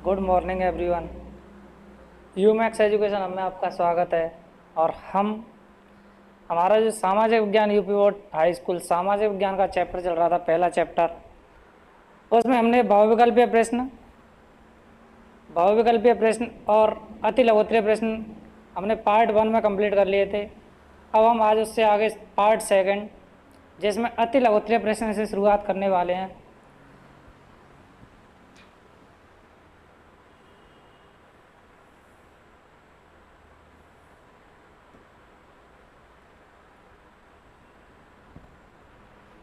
Good morning everyone. Umax education में आपका स्वागत है। और हमारा जो सामाजिक विज्ञान यूपी बोर्ड हाई स्कूल सामाजिक विज्ञान का चैप्टर चल रहा था, पहला चैप्टर, उसमें हमने बहुविकल्पीय प्रश्न और अति लघुत्तरीय प्रश्न हमने पार्ट 1 में कंप्लीट कर लिए थे। अब हम आज उससे आगे पार्ट 2 जिसमें अति लघुत्तरीय प्रश्न से शुरुआत करने वाले हैं।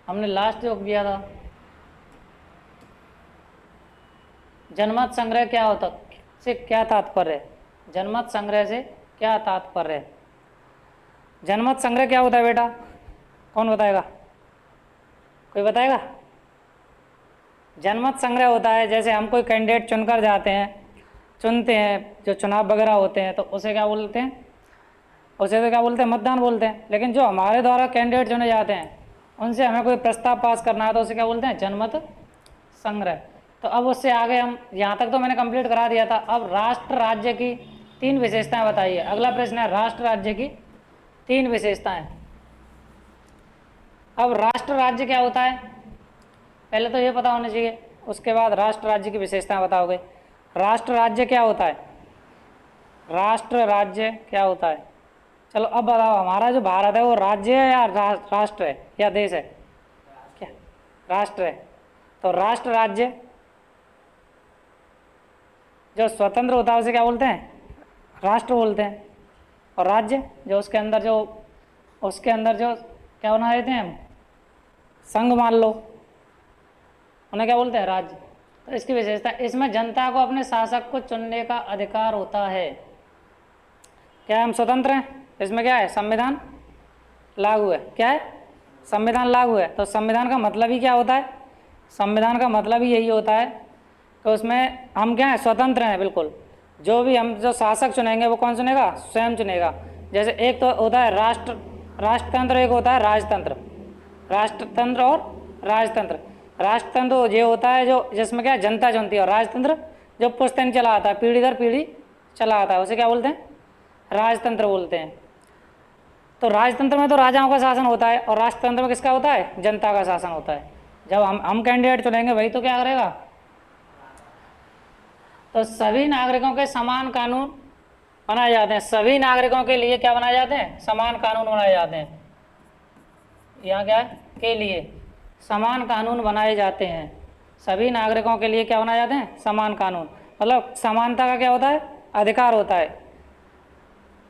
हमने लास्ट जो किया था, जनमत संग्रह क्या होता से क्या तात्पर्य है? जनमत संग्रह से क्या तात्पर्य है? जनमत संग्रह क्या होता है बेटा? कौन बताएगा? कोई बताएगा? जनमत संग्रह होता है, जैसे हम कोई कैंडिडेट चुनते हैं, जो चुनाव वगैरह होते हैं, तो उसे क्या बोलते हैं? उसे तो क्या बोलते हैं? मतदान बोलते हैं। लेकिन जो हमारे द्वारा कैंडिडेट चुने जाते हैं, उनसे हमें कोई प्रस्ताव पास करना है, तो उसे क्या बोलते हैं? जनमत संग्रह। तो अब उससे आगे हम, यहाँ तक तो मैंने कंप्लीट करा दिया था। अब राष्ट्र राज्य की 3 विशेषताएं बताइए। अगला प्रश्न है राष्ट्र राज्य की 3 विशेषताएं। अब राष्ट्र राज्य क्या होता है, पहले तो ये पता होना चाहिए, उसके बाद राष्ट्र राज्य की विशेषताएं बताओगे। राष्ट्र राज्य क्या होता है? राष्ट्र राज्य क्या होता है? चलो अब बताओ, हमारा जो भारत है वो राज्य है या राष्ट्र है या देश है? क्या राष्ट्र है? तो राष्ट्र राज्य जो स्वतंत्र होता है उसे क्या बोलते हैं? राष्ट्र बोलते हैं। और राज्य जो उसके अंदर जो क्या बना देते हैं हम, संघ मान लो, उन्हें क्या बोलते हैं? राज्य। तो इसकी विशेषता, इसमें जनता को अपने शासक को चुनने का अधिकार होता है। क्या है? हम स्वतंत्र हैं। इसमें क्या है? संविधान लागू है। क्या है? संविधान लागू है। तो संविधान का मतलब ही क्या होता है? संविधान का मतलब ही यही होता है कि उसमें हम क्या है? स्वतंत्र हैं बिल्कुल। जो शासक चुनेंगे वो कौन चुनेगा? स्वयं चुनेगा। जैसे एक तो होता है राष्ट्रतंत्र, एक होता है राजतंत्र। राष्ट्रतंत्र और राजतंत्र। राष्ट्रतंत्र ये होता है जो जिसमें क्या जनता चुनती है, और राजतंत्र जो पुश्तैनी चला आता है, पीढ़ी दर पीढ़ी चला आता है, उसे क्या बोलते हैं? राजतंत्र बोलते हैं। तो राजतंत्र में तो राजाओं का शासन होता है, और राष्ट्रतंत्र में किसका होता है? जनता का शासन होता है। जब हम कैंडिडेट चुनेंगे वही तो क्या करेगा? तो सभी नागरिकों के समान कानून बनाए जाते हैं। सभी नागरिकों के लिए क्या बनाए जाते हैं? समान कानून बनाए जाते हैं। यहाँ क्या है? के लिए समान कानून बनाए जाते हैं। सभी नागरिकों के लिए क्या बनाए जाते हैं? समान कानून। मतलब समानता का क्या होता है? अधिकार होता है।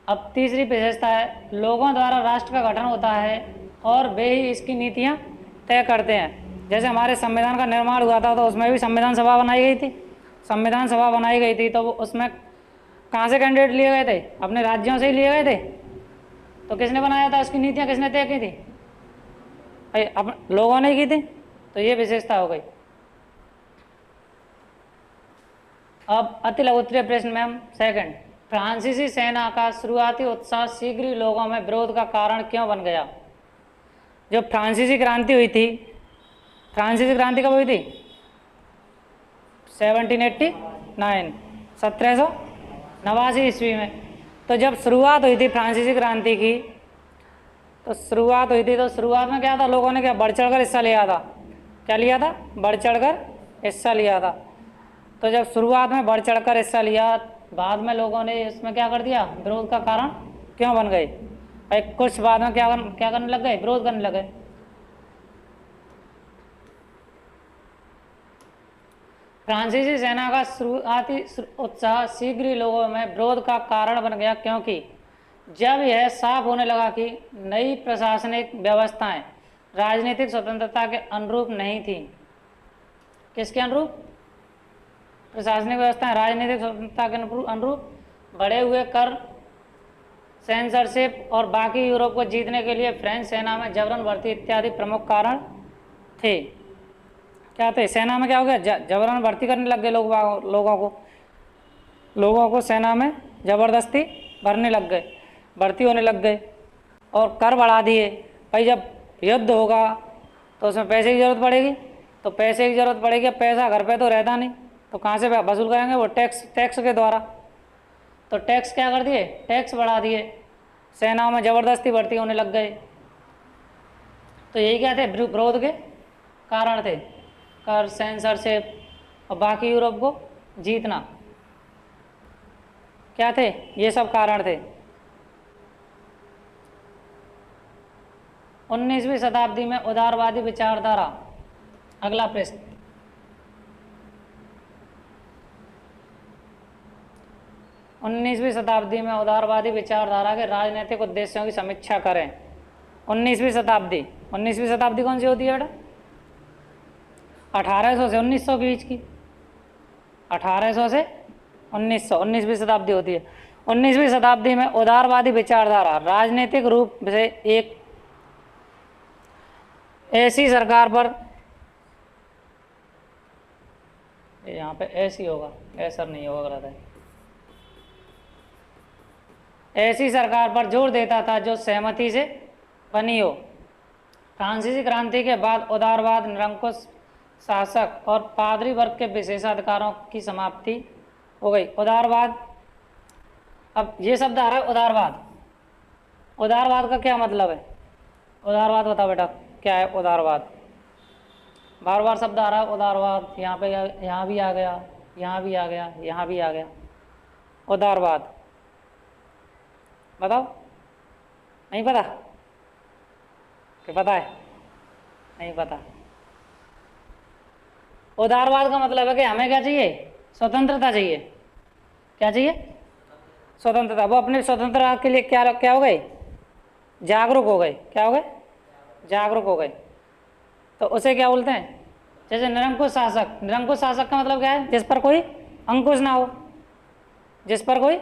अब तीसरी विशेषता है, लोगों द्वारा राष्ट्र का गठन होता है और वे ही इसकी नीतियाँ तय करते हैं। जैसे हमारे संविधान का निर्माण हुआ था, तो उसमें भी संविधान सभा बनाई गई थी। संविधान सभा बनाई गई थी, तो उसमें कहाँ से कैंडिडेट लिए गए थे? अपने राज्यों से ही लिए गए थे। तो किसने बनाया था? उसकी नीतियाँ किसने तय की थी? भाई अपने लोगों ने की थी। तो ये विशेषता हो गई। अब अति लघुत्तरीय प्रश्न में हम सेकंड, फ्रांसीसी सेना का शुरुआती उत्साह शीघ्र ही लोगों में विरोध का कारण क्यों बन गया? जो फ्रांसीसी क्रांति हुई थी, फ्रांसीसी क्रांति कब हुई थी? 1789, 1789 ईस्वी में। तो जब शुरुआत हुई थी फ्रांसीसी क्रांति की, तो शुरुआत में क्या था? लोगों ने क्या बढ़ चढ़ कर हिस्सा लिया था? क्या लिया था? बढ़ चढ़ कर हिस्सा लिया था। तो जब शुरुआत में बढ़ चढ़ कर हिस्सा लिया, बाद में लोगों ने इसमें क्या कर दिया? विरोध का कारण क्यों बन गए? भाई कुछ बाद में क्या करने लग गए? विरोध करने लगे। फ्रांसीसी सेना का शुरुआती उत्साह शीघ्र ही लोगों में विरोध का कारण बन गया, क्योंकि जब यह साफ होने लगा कि नई प्रशासनिक व्यवस्थाएं राजनीतिक स्वतंत्रता के अनुरूप नहीं थी। किसके अनुरूप? प्रशासनिक व्यवस्थाएं राजनीतिक स्वतंत्रता के अनुरूप। बढ़े हुए कर, सेंसरशिप और बाकी यूरोप को जीतने के लिए फ्रेंच सेना में जबरन भर्ती इत्यादि प्रमुख कारण थे। क्या थे? सेना में क्या हो गया? जबरन भर्ती करने लग गए लोगों को सेना में जबरदस्ती भरने लग गए। भर्ती होने लग गए और कर बढ़ा दिए। भाई जब युद्ध होगा तो उसमें पैसे की ज़रूरत पड़ेगी, तो पैसे की ज़रूरत पड़ेगी। अब पैसा घर पे तो रहता नहीं, तो कहाँ से वसूल करेंगे? वो टैक्स के द्वारा। तो टैक्स क्या कर दिए? टैक्स बढ़ा दिए। सेनाओं में ज़बरदस्ती भर्ती होने लग गए। तो यही क्या थे? विरोध के कारण थे, कर, सेंसरशिप और बाकी यूरोप को जीतना। क्या थे? ये सब कारण थे। 19वीं शताब्दी में उदारवादी विचारधारा। अगला प्रश्न, 19वीं शताब्दी में उदारवादी विचारधारा के राजनीतिक उद्देश्यों की समीक्षा करें। 19वीं शताब्दी कौन सी होती है बेटा? 1800 से 1900 के बीच की। 1800 से 1900 19वीं शताब्दी होती है। 19वीं शताब्दी में उदारवादी विचारधारा राजनीतिक रूप से एक ऐसी सरकार पर, यहाँ पे ऐसी होगा, ऐसा नहीं होगा, गलत है। ऐसी सरकार पर जोर देता था जो सहमति से बनी हो। फ्रांसीसी क्रांति के बाद उदारवाद, निरंकुश शासक और पादरी वर्ग के विशेषाधिकारों की समाप्ति हो गई। उदारवाद, अब ये शब्द आ रहा है उदारवाद। उदारवाद का क्या मतलब है? उदारवाद बताओ बेटा, क्या है उदारवाद? बार बार शब्द आ रहा है उदारवाद, यहाँ पे, यहाँ भी आ गया, यहाँ भी आ गया, यहाँ भी आ गया। उदारवाद बताओ, नहीं पता? कि पता है? नहीं पता। उदारवाद का मतलब है कि हमें क्या चाहिए? स्वतंत्रता चाहिए। क्या चाहिए? स्वतंत्रता। वो अपनी स्वतंत्रता के लिए क्या क्या हो गए? जागरूक हो गए। क्या हो गए? जागरूक हो गए। तो उसे क्या बोलते हैं? जैसे निरंकुश शासक। निरंकुश शासक का मतलब क्या है? जिस पर कोई अंकुश ना हो, जिस पर कोई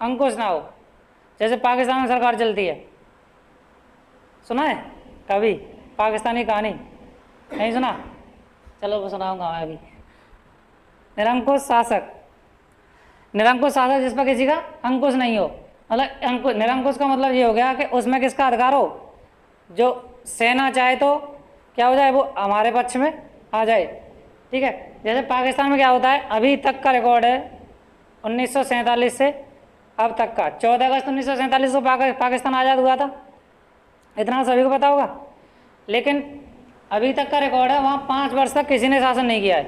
अंकुश ना हो। जैसे पाकिस्तान में सरकार चलती है, सुना है कभी पाकिस्तानी कहानी? नहीं सुना? चलो वो सुनाऊंगा मैं अभी। निरंकुश शासक, निरंकुश शासक जिस पर किसी का अंकुश नहीं हो। मतलब अंकुश, निरंकुश का मतलब ये हो गया कि उसमें किसका अधिकार हो? जो सेना चाहे तो क्या हो जाए, वो हमारे पक्ष में आ जाए। ठीक है। जैसे पाकिस्तान में क्या होता है, अभी तक का रिकॉर्ड है 1947 से अब तक का, 14 अगस्त 1947 को पाकिस्तान आज़ाद हुआ था, इतना सभी को पता होगा। लेकिन अभी तक का रिकॉर्ड है, वहाँ 5 वर्ष तक किसी ने शासन नहीं किया है।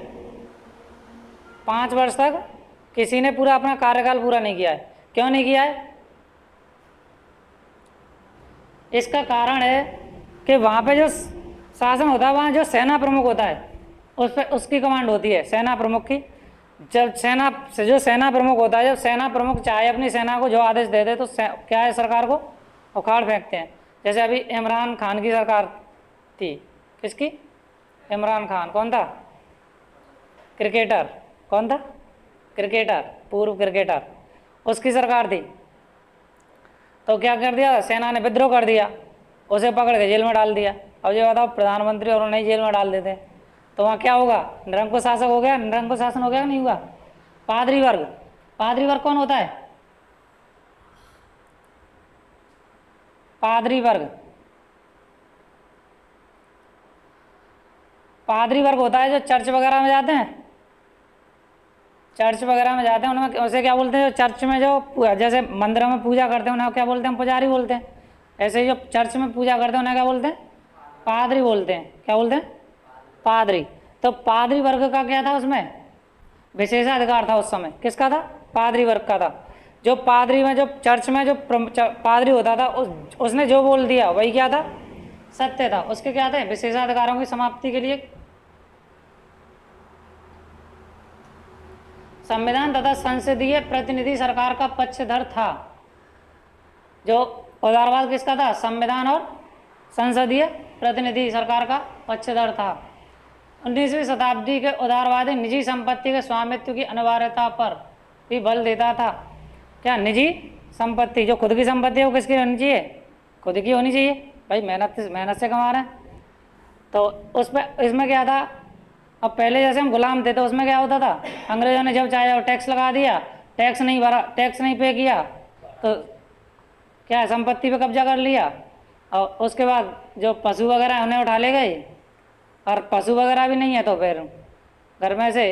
5 वर्ष तक किसी ने पूरा अपना कार्यकाल पूरा नहीं किया है। क्यों नहीं किया है? इसका कारण है कि वहाँ पे जो शासन होता है, वहाँ जो सेना प्रमुख होता है उस पर उसकी कमांड होती है, सेना प्रमुख की। जब जो सेना प्रमुख होता है, जब सेना प्रमुख चाहे अपनी सेना को जो आदेश दे दे तो क्या है, सरकार को उखाड़ फेंकते हैं। जैसे अभी इमरान खान की सरकार थी। किसकी? इमरान खान। कौन था? क्रिकेटर। कौन था? क्रिकेटर, पूर्व क्रिकेटर। उसकी सरकार थी। तो क्या कर दिया, सेना ने विद्रोह कर दिया, उसे पकड़ के जेल में डाल दिया। अब ये बताओ, प्रधानमंत्री और उन्हें जेल में डाल देते तो वहाँ क्या होगा? निरंकुश शासक हो गया, निरंकुश शासन हो गया नहीं हुआ? पादरी वर्ग। पादरी वर्ग कौन होता है? पादरी वर्ग। पादरी वर्ग होता है जो चर्च वगैरह में जाते हैं, चर्च वगैरह में जाते हैं, उनमें उसे क्या बोलते हैं? जो चर्च में जो जैसे मंदिरों में पूजा करते हैं उन्हें क्या बोलते हैं? पुजारी बोलते हैं। ऐसे ही जो चर्च में पूजा करते हैं उन्हें क्या बोलते हैं? पादरी बोलते हैं। क्या बोलते हैं? पादरी। तो पादरी वर्ग का क्या था? उसमें विशेषाधिकार था उस समय। किसका था? पादरी वर्ग का था। जो पादरी में, जो चर्च में जो पादरी होता था, उसने जो बोल दिया वही क्या था? सत्य था। उसके क्या थे? विशेषाधिकारों की समाप्ति के लिए संविधान तथा संसदीय प्रतिनिधि सरकार का पक्षधर था। जो उदारवाद किसका था? संविधान और संसदीय प्रतिनिधि सरकार का पक्षधर था। 19वीं शताब्दी के उदारवादी निजी संपत्ति के स्वामित्व की अनिवार्यता पर भी बल देता था। क्या? निजी संपत्ति, जो खुद की संपत्ति है वो किसकी होनी चाहिए? खुद की होनी चाहिए। भाई मेहनत से कमा रहे हैं। तो उसमें इसमें क्या था, अब पहले जैसे हम गुलाम थे तो उसमें क्या होता था, अंग्रेजों ने जब चाहे टैक्स लगा दिया, टैक्स नहीं भरा, टैक्स नहीं पे किया तो क्या है, संपत्ति पे कब्जा कर लिया, और उसके बाद जो पशु वगैरह है उन्हें उठा ले गए, और पशु वगैरह भी नहीं है तो फिर घर में से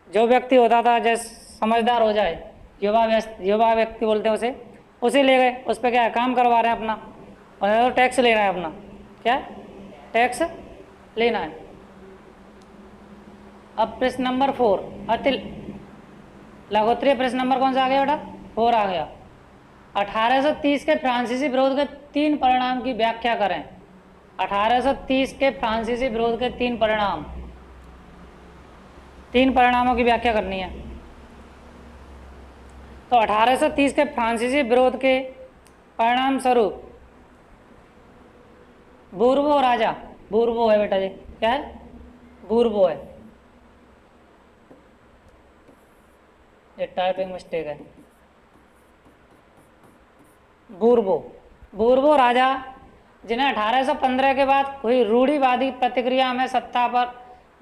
जो व्यक्ति होता था जैसे समझदार हो जाए, युवा व्यक्ति बोलते हैं उसे ले गए। उस पर क्या है, काम करवा रहे हैं अपना, उन्हें तो टैक्स लेना है अपना, क्या टैक्स लेना है। अब प्रश्न नंबर 4, अति लघोत्तरीय प्रश्न नंबर कौन सा आ गया बेटा, 4 आ गया। 1830 के फ्रांसीसी विरोध के 3 परिणाम की व्याख्या करें। 1830 के फ्रांसीसी विरोध के 3 परिणाम, 3 परिणामों की व्याख्या करनी है। तो 1830 के फ्रांसीसी विरोध के परिणाम स्वरूप बूर्बो राजा, बूर्बो है बेटा जी, क्या है, बूर्बो है, ये टाइपिंग मिस्टेक है, बूर्बो राजा जिन्हें 1815 के बाद हुई रूढ़िवादी प्रतिक्रिया में सत्ता पर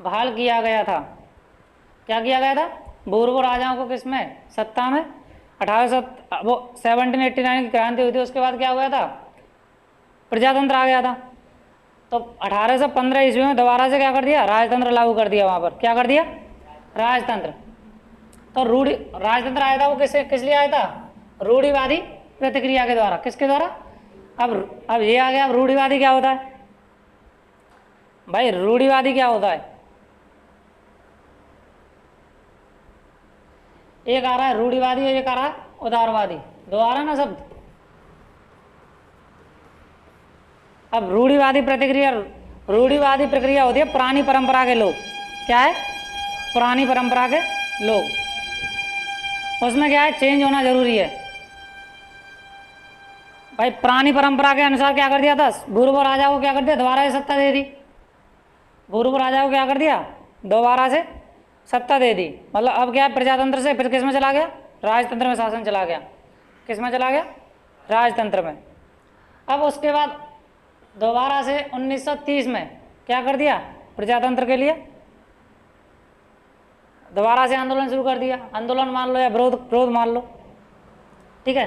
बहाल किया गया था। क्या किया गया था, बूर्बो राजाओं को किसमें, सत्ता में। 1789 की क्रांति हुई थी, उसके बाद क्या हुआ था, प्रजातंत्र आ गया था। तो 1815 ईस्वी में दोबारा से क्या कर दिया, राजतंत्र लागू कर दिया। वहां पर क्या कर दिया, राजतंत्र। तो राजतंत्र आया था वो किस लिए आया था, रूढ़िवादी प्रतिक्रिया के द्वारा। किसके द्वारा, अब ये आ गया। अब रूढ़िवादी क्या होता है भाई, रूढ़िवादी क्या होता है, एक आ रहा है रूढ़िवादी और एक आ रहा है उदारवादी, दो आ रहा है ना शब्द। अब रूढ़िवादी प्रक्रिया होती है पुरानी परंपरा के लोग, क्या है, पुरानी परंपरा के लोग, उसमें क्या है, चेंज होना जरूरी है भाई। पुरानी परंपरा के अनुसार क्या कर दिया था, बूर्बो राजा को क्या कर दिया, दोबारा से सत्ता दे दी। बूर्बो राजा को क्या कर दिया, दोबारा से सत्ता दे दी। मतलब अब क्या है, प्रजातंत्र से फिर किस में चला गया, राजतंत्र में शासन चला गया। किस में चला गया, राजतंत्र में। अब उसके बाद दोबारा से 1930 में क्या कर दिया, प्रजातंत्र के लिए दोबारा से आंदोलन शुरू कर दिया। आंदोलन मान लो या विरोध मान लो, ठीक है।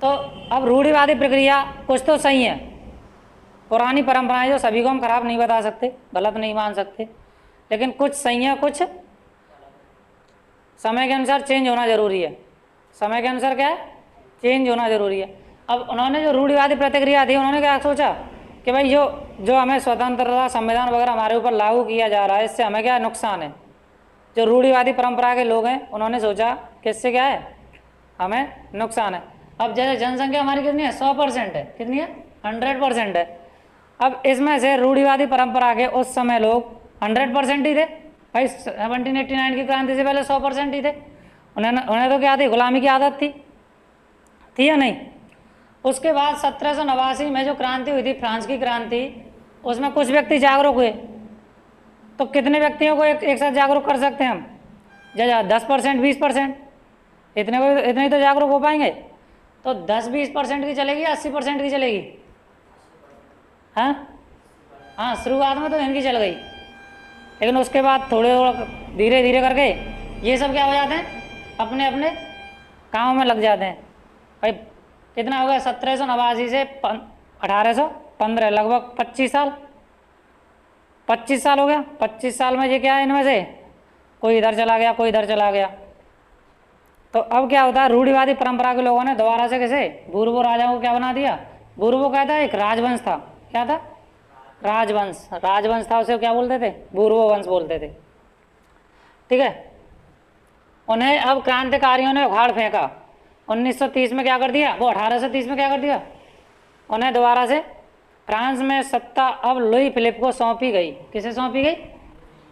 तो अब रूढ़िवादी प्रक्रिया कुछ तो सही है, पुरानी परंपराएं जो सभी को हम खराब नहीं बता सकते, गलत नहीं मान सकते, लेकिन कुछ सही है, कुछ समय के अनुसार चेंज होना जरूरी है। समय के अनुसार क्या है, चेंज होना जरूरी है। अब उन्होंने जो रूढ़िवादी प्रतिक्रिया थी, उन्होंने क्या सोचा कि भाई जो हमें स्वतंत्रता संविधान वगैरह हमारे ऊपर लागू किया जा रहा है, इससे हमें क्या नुकसान है। जो रूढ़िवादी परंपरा के लोग हैं उन्होंने सोचा कि इससे क्या है, हमें नुकसान है। अब जैसे जनसंख्या हमारी कितनी है, 100% है, कितनी है, 100% है। अब इसमें से रूढ़िवादी परंपरा के उस समय लोग 100% ही थे भाई। 1789 की क्रांति से पहले 100% ही थे। उन्हें तो क्या थी, गुलामी की आदत थी या नहीं। उसके बाद 1789 में जो क्रांति हुई थी, फ्रांस की क्रांति, उसमें कुछ व्यक्ति जागरूक हुए। तो कितने व्यक्तियों को एक साथ जागरूक कर सकते हैं हम, 10%, 20%, इतने ही तो जागरूक हो पाएंगे। तो 10-20% की चलेगी, 80% की चलेगी, हाँ शुरुआत में तो इनकी चल गई, लेकिन उसके बाद थोड़े धीरे धीरे करके ये सब क्या हो जाते हैं, अपने अपने कामों में लग जाते हैं भाई। कितना हो गया, 1789 से 1815, लगभग 25 साल, 25 साल हो गया। 25 साल में ये क्या है, इनमें से कोई इधर चला गया, कोई इधर चला गया। तो अब क्या होता है, रूढ़िवादी परंपरा के लोगों ने दोबारा से कैसे बूर्बो राजाओं को क्या बना दिया। बूर्बो कहता है एक राजवंश था, क्या था, राजवंश था, उसे क्या बोलते थे, बूर्बो वंश बोलते थे, ठीक है। उन्हें अब क्रांतिकारियों ने उखाड़ फेंका। 1930 में क्या कर दिया, वो 1830 में क्या कर दिया, उन्हें दोबारा से फ्रांस में सत्ता अब लुई फिलिप को सौंपी गई। किसे सौंपी गई,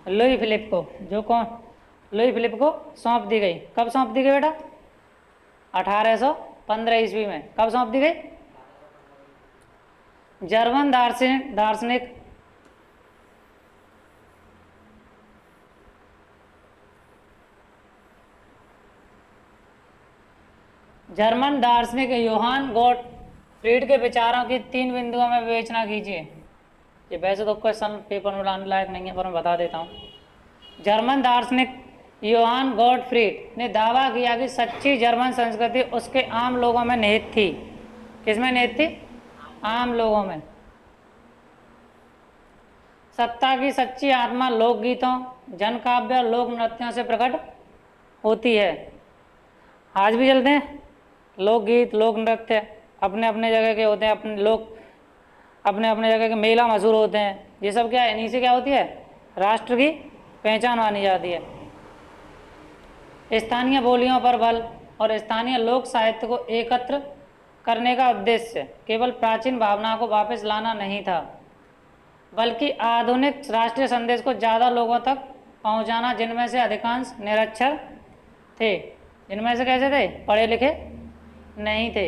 लुई फिलिप को, जो कौन, लुई फिलिप को सौंप दी गई। कब सौंप दी गई बेटा, 1815 ईस्वी में। कब सौंप दी गई, जर्मन दार्शनिक योहान गॉटफ्रीड के विचारों की 3 बिंदुओं में विवेचना कीजिए। ये वैसे तो क्वेश्चन पेपर में लाने लायक नहीं है, पर मैं बता देता हूँ। जर्मन दार्शनिक योहान गॉटफ्रीड ने दावा किया कि सच्ची जर्मन संस्कृति उसके आम लोगों में निहित थी। किसमें निहित थी? आम लोगों में। सत्ता की सच्ची आत्मा लोकगीतों, जनकाव्य, लोक नृत्यों से प्रकट होती है। आज भी चलते हैं लोकगीत, लोक नृत्य, अपने अपने जगह के होते हैं, अपने लोग अपने अपने जगह के मेला मशहूर होते हैं। ये सब क्या है? इन्हीं से क्या होती है? राष्ट्र की पहचान मानी जाती है। स्थानीय बोलियों पर बल और स्थानीय लोक साहित्य को एकत्र करने का उद्देश्य केवल प्राचीन भावनाओं को वापस लाना नहीं था, बल्कि आधुनिक राष्ट्रीय संदेश को ज़्यादा लोगों तक पहुंचाना, जिनमें से अधिकांश निरक्षर थे। जिनमें से कैसे थे? पढ़े लिखे नहीं थे।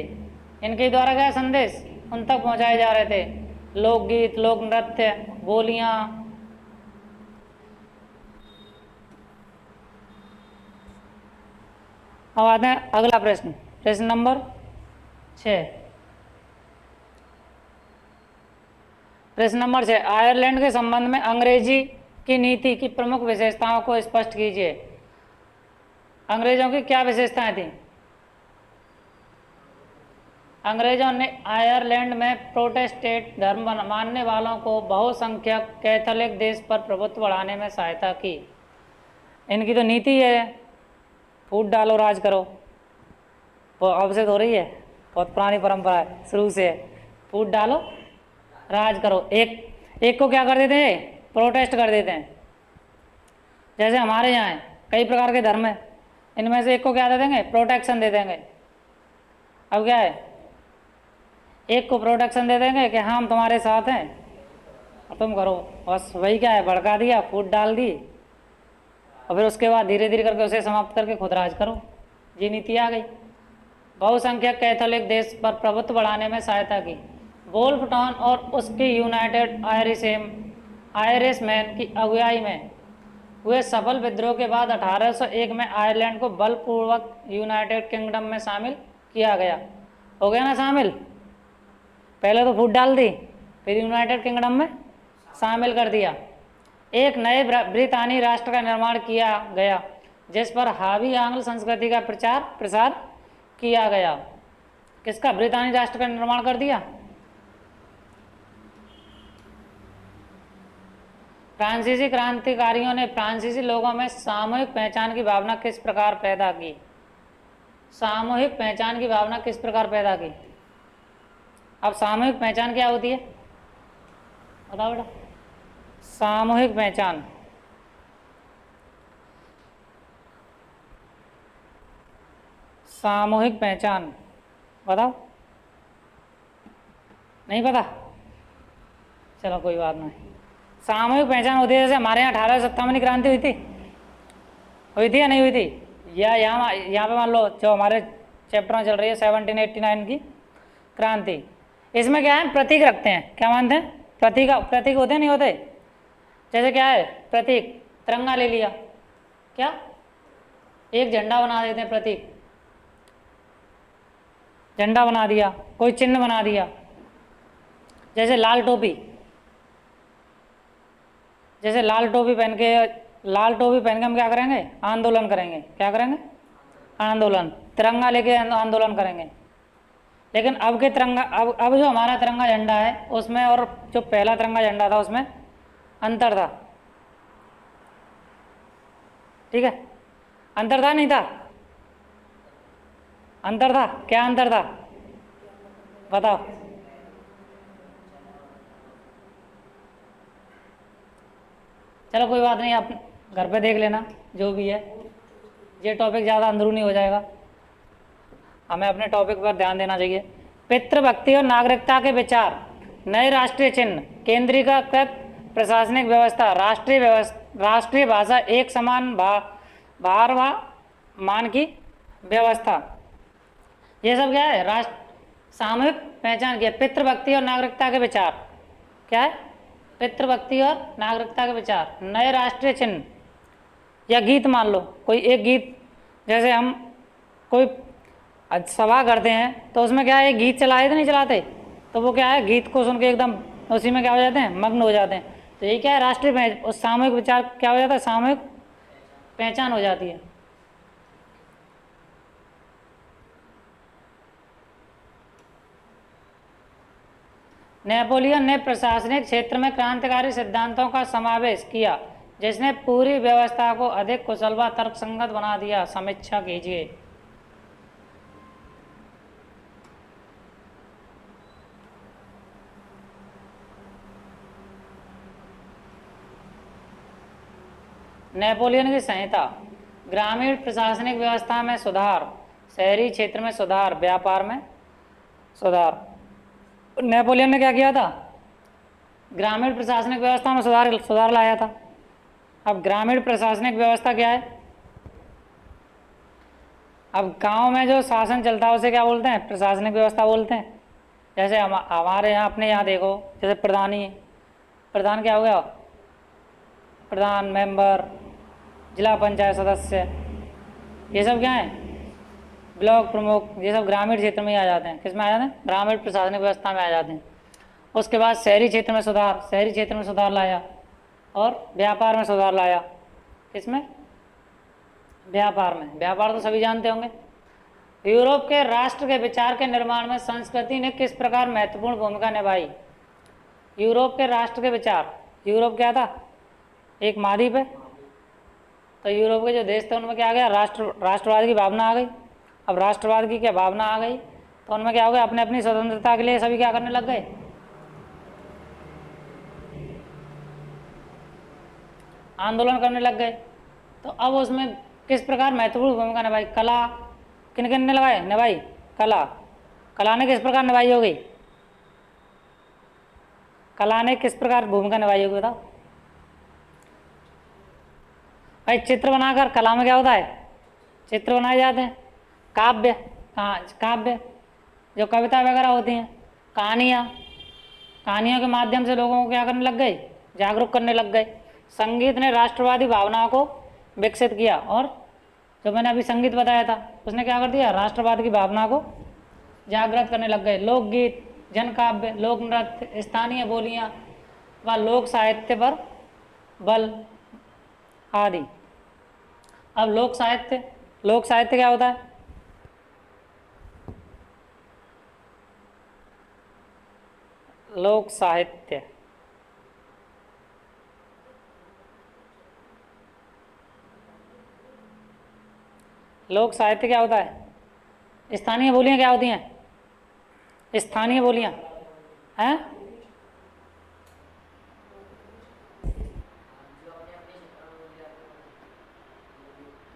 इनके द्वारा क्या संदेश उन तक पहुंचाए जा रहे थे? लोकगीत, लोक नृत्य, बोलियां। अब आते हैं अगला प्रश्न, प्रश्न नंबर 6। प्रश्न नंबर 6, आयरलैंड के संबंध में अंग्रेजी की नीति की प्रमुख विशेषताओं को स्पष्ट कीजिए। अंग्रेजों की क्या विशेषताएं थी? अंग्रेजों ने आयरलैंड में प्रोटेस्टेंट धर्म मानने वालों को बहुसंख्यक कैथोलिक देश पर प्रभुत्व बढ़ाने में सहायता की। इनकी तो नीति है फूट डालो राज करो, वो अब से तो हो रही है, बहुत पुरानी परंपरा है, शुरू से है। फूट डालो राज करो, एक को क्या कर देते हैं? प्रोटेस्ट कर देते हैं। जैसे हमारे यहाँ है, कई प्रकार के धर्म है, इनमें से एक को क्या दे देंगे? प्रोटेक्शन दे देंगे। अब क्या है? एक को प्रोटेक्शन दे देंगे कि हाँ हम तुम्हारे साथ हैं और तुम करो, बस वही क्या है? भड़का दिया, फूट डाल दी, और फिर उसके बाद धीरे धीरे करके उसे समाप्त करके खुद राज करो। ये नीति आ गई। बहुसंख्यक कैथोलिक देश पर प्रभुत्व बढ़ाने में सहायता की। वोल्फ टाउन और उसकी यूनाइटेड आयरिशमैन की अगुवाई में हुए सफल विद्रोह के बाद 1801 में आयरलैंड को बलपूर्वक यूनाइटेड किंगडम में शामिल किया गया। हो गया ना शामिल? पहले तो फूट डाल दी, फिर यूनाइटेड किंगडम में शामिल कर दिया। एक नए ब्रितानी राष्ट्र का निर्माण किया गया, जिस पर हावी आंग्ल संस्कृति का प्रचार प्रसार किया गया। किसका? ब्रितानी राष्ट्र का निर्माण कर दिया। फ्रांसीसी क्रांतिकारियों ने फ्रांसीसी लोगों में सामूहिक पहचान की भावना किस प्रकार पैदा की? सामूहिक पहचान की भावना किस प्रकार पैदा की? अब सामूहिक पहचान क्या होती है? बताओ बेटा। सामूहिक पहचान, सामूहिक पहचान बताओ। नहीं पता? चलो कोई बात नहीं। सामूहिक पहचान होती है, जैसे हमारे यहाँ 1857 की क्रांति हुई थी या नहीं हुई थी? या यहाँ पे मान लो जो हमारे चैप्टर में चल रही है 1789 की क्रांति, इसमें क्या है? प्रतीक रखते हैं। क्या मानते हैं? प्रतीक होते नहीं होते? जैसे क्या है? प्रतीक तिरंगा ले लिया, क्या एक झंडा बना देते हैं, प्रतीक झंडा बना दिया, कोई चिन्ह बना दिया। जैसे लाल टोपी, जैसे लाल टोपी पहन के हम क्या करेंगे? आंदोलन करेंगे। क्या करेंगे? आंदोलन। तिरंगा लेके आंदोलन करेंगे। लेकिन अब के तिरंगा, अब जो हमारा तिरंगा झंडा है उसमें और जो पहला तिरंगा झंडा था उसमें अंतर था। ठीक है, अंतर था नहीं था? अंतर था। क्या अंतर था बताओ? चलो कोई बात नहीं, आप घर पे देख लेना जो भी है। ये टॉपिक ज़्यादा अंदरूनी हो जाएगा, हमें अपने टॉपिक पर ध्यान देना चाहिए। पितृभक्ति और नागरिकता के विचार, नए राष्ट्रीय चिन्ह, केंद्रीकृत प्रशासनिक व्यवस्था, राष्ट्रीय भाषा, एक समान भार व मान की व्यवस्था, ये सब क्या है? राष्ट्र सामूहिक पहचान की। पितृभक्ति और नागरिकता के विचार क्या है? पितृभक्ति और नागरिकता के विचार। नए राष्ट्रीय चिन्ह या गीत, मान लो कोई एक गीत, जैसे हम कोई सभा करते हैं तो उसमें क्या है? गीत चलाए तो नहीं चलाते? तो वो क्या है? गीत को सुन के एकदम उसी में क्या हो जाते हैं? मग्न हो जाते हैं। तो ये क्या है? राष्ट्रीय उस सामूहिक विचार क्या हो जाता है? सामूहिक पहचान हो जाती है। नेपोलियन ने प्रशासनिक क्षेत्र में क्रांतिकारी सिद्धांतों का समावेश किया जिसने पूरी व्यवस्था को अधिक कुशल व तर्कसंगत बना दिया। समीक्षा कीजिए। नेपोलियन की संहिता। ग्रामीण प्रशासनिक व्यवस्था में सुधार, शहरी क्षेत्र में सुधार, व्यापार में सुधार। नेपोलियन ने क्या किया था? ग्रामीण प्रशासनिक व्यवस्था में सुधार लाया था। अब ग्रामीण प्रशासनिक व्यवस्था क्या है? अब गांव में जो शासन चलता है उसे क्या बोलते हैं? प्रशासनिक व्यवस्था बोलते हैं। जैसे हमारे यहाँ, अपने यहाँ देखो, जैसे प्रधानी, प्रधान क्या हो गया? प्रधान, मेंबर, जिला पंचायत सदस्य, ये सब क्या है? ब्लॉक प्रमुख, ये सब ग्रामीण क्षेत्र में ही आ जाते हैं। किस में आ जाते हैं? ग्रामीण प्रशासनिक व्यवस्था में आ जाते हैं। उसके बाद शहरी क्षेत्र में सुधार, शहरी क्षेत्र में सुधार लाया, और व्यापार में सुधार लाया। किसमें? व्यापार में। व्यापार तो सभी जानते होंगे। यूरोप के राष्ट्र के विचार के निर्माण में संस्कृति ने किस प्रकार महत्वपूर्ण भूमिका निभाई? यूरोप के राष्ट्र के विचार, यूरोप क्या था? एक महाद्वीप है, तो यूरोप के जो देश थे उनमें क्या आ गया? राष्ट्रवाद की भावना आ गई। अब राष्ट्रवाद की क्या भावना आ गई तो उनमें क्या हो गया? अपने अपनी स्वतंत्रता के लिए सभी क्या करने लग गए? आंदोलन करने लग गए। तो अब उसमें किस प्रकार महत्वपूर्ण भूमिका निभाई? कला किन किन ने निभाई? कला, कला ने किस प्रकार निभाई होगी? कला ने किस प्रकार भूमिका निभाई होगी बताओ भाई? चित्र बनाकर कला में क्या होता है? चित्र बनाए जाते हैं। काव्य, काव्य जो कविता वगैरह होती हैं, कहानियाँ, कहानियों के माध्यम से लोगों को क्या करने लग गए? जागरूक करने लग गए। संगीत ने राष्ट्रवादी भावनाओं को विकसित किया, और जो मैंने अभी संगीत बताया था उसने क्या कर दिया? राष्ट्रवाद की भावना को जागृत करने लग गए। लोकगीत, जनकाव्य, लोक नृत्य, स्थानीय बोलियाँ व लोक साहित्य पर बल आदि। अब लोक साहित्य, लोक साहित्य क्या होता है? लोक साहित्य, लोक साहित्य क्या होता है? स्थानीय बोलियां क्या होती हैं? स्थानीय बोलियां हैं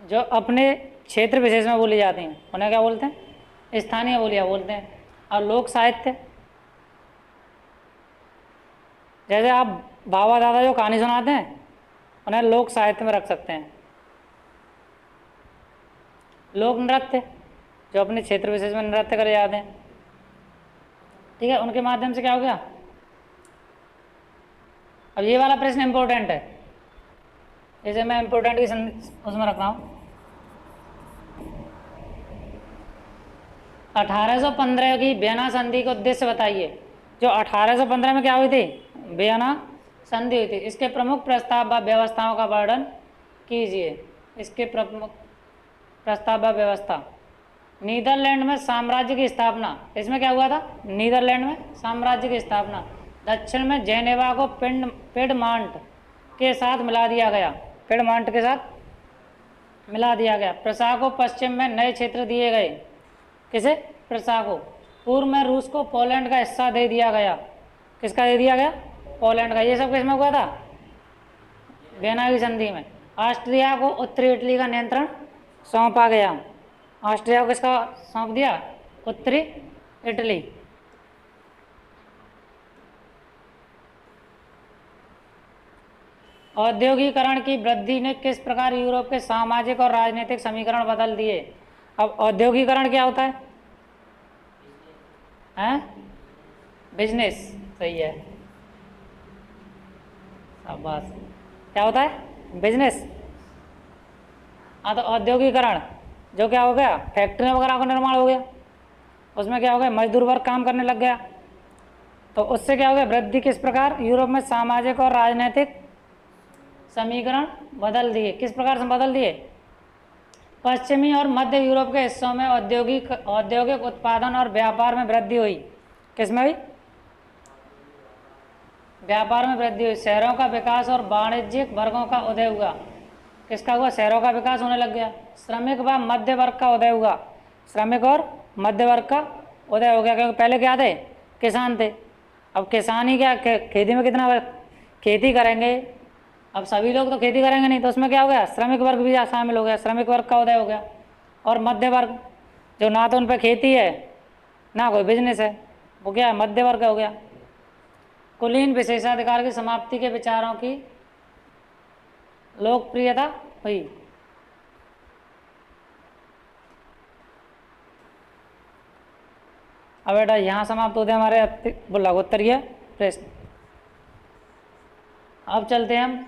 जो अपने क्षेत्र विशेष में बोली जाती हैं उन्हें क्या बोलते हैं? स्थानीय बोलियां बोलते हैं। और लोक साहित्य, जैसे आप बाबा दादा जो कहानी सुनाते हैं उन्हें लोक साहित्य में रख सकते हैं। लोक नृत्य जो अपने क्षेत्र विशेष में नृत्य करे जाते हैं, ठीक है, उनके माध्यम से क्या हो गया? अब ये वाला प्रश्न इंपॉर्टेंट है, जैसे मैं इंपॉर्टेंट की उसमें रख रहा हूँ। 1815 की वियना संधि का उद्देश्य बताइए। जो 1815 में क्या हुई थी? वियना संधि हुई थी। इसके प्रमुख प्रस्ताव व व्यवस्थाओं का वर्णन कीजिए। इसके प्रमुख प्रस्ताव व व्यवस्था। नीदरलैंड में साम्राज्य की स्थापना, इसमें क्या हुआ था? नीदरलैंड में साम्राज्य की स्थापना। दक्षिण में जेनेवा को पिडमांट के साथ मिला दिया गया, पिडमांट के साथ मिला दिया गया। प्रशा को पश्चिम में नए क्षेत्र दिए गए। किसे? प्रशा को। पूर्व में रूस को पोलैंड का हिस्सा दे दिया गया। किसका दे दिया गया? पोलैंड का। ये सब किसमें हुआ था? वियना की संधि में। ऑस्ट्रिया को उत्तरी इटली का नियंत्रण सौंपा गया। ऑस्ट्रिया को किसका सौंप दिया? उत्तरी इटली। औद्योगिकरण की वृद्धि ने किस प्रकार यूरोप के सामाजिक और राजनीतिक समीकरण बदल दिए? अब औद्योगिकरण क्या होता है? बिजनेस, सही है, शाबाश। क्या होता है? बिजनेस। हाँ, तो औद्योगिकरण जो क्या हो गया? फैक्ट्रियाँ वगैरह का निर्माण हो गया, उसमें क्या हो गया? मजदूर वर्ग काम करने लग गया। तो उससे क्या हो गया? वृद्धि। किस प्रकार? यूरोप में सामाजिक और राजनीतिक समीकरण बदल दिए। किस प्रकार से बदल दिए? पश्चिमी और मध्य यूरोप के हिस्सों में औद्योगिक उत्पादन और व्यापार में वृद्धि हुई। किसमें हुई? व्यापार में वृद्धि हुई, शहरों का विकास और वाणिज्यिक वर्गों का उदय हुआ। किसका हुआ? शहरों का विकास होने लग गया। श्रमिक व मध्य वर्ग का उदय हुआ, श्रमिक और मध्य वर्ग का उदय हो गया, क्योंकि पहले क्या थे? किसान थे। अब किसान ही क्या, खेती में कितना खेती करेंगे, अब सभी लोग तो खेती करेंगे नहीं, तो उसमें क्या हो गया? श्रमिक वर्ग भी शामिल हो गया, श्रमिक वर्ग का उदय हो गया। और मध्य वर्ग, जो ना तो उन पर खेती है ना कोई बिजनेस है, वो क्या है? मध्य वर्ग हो गया। कुलीन विशेषाधिकार की समाप्ति के विचारों की लोकप्रियता हुई। अब बेटा यहाँ समाप्त होते हैं हमारे लघुत्तरीय प्रश्न। अब चलते हैं हम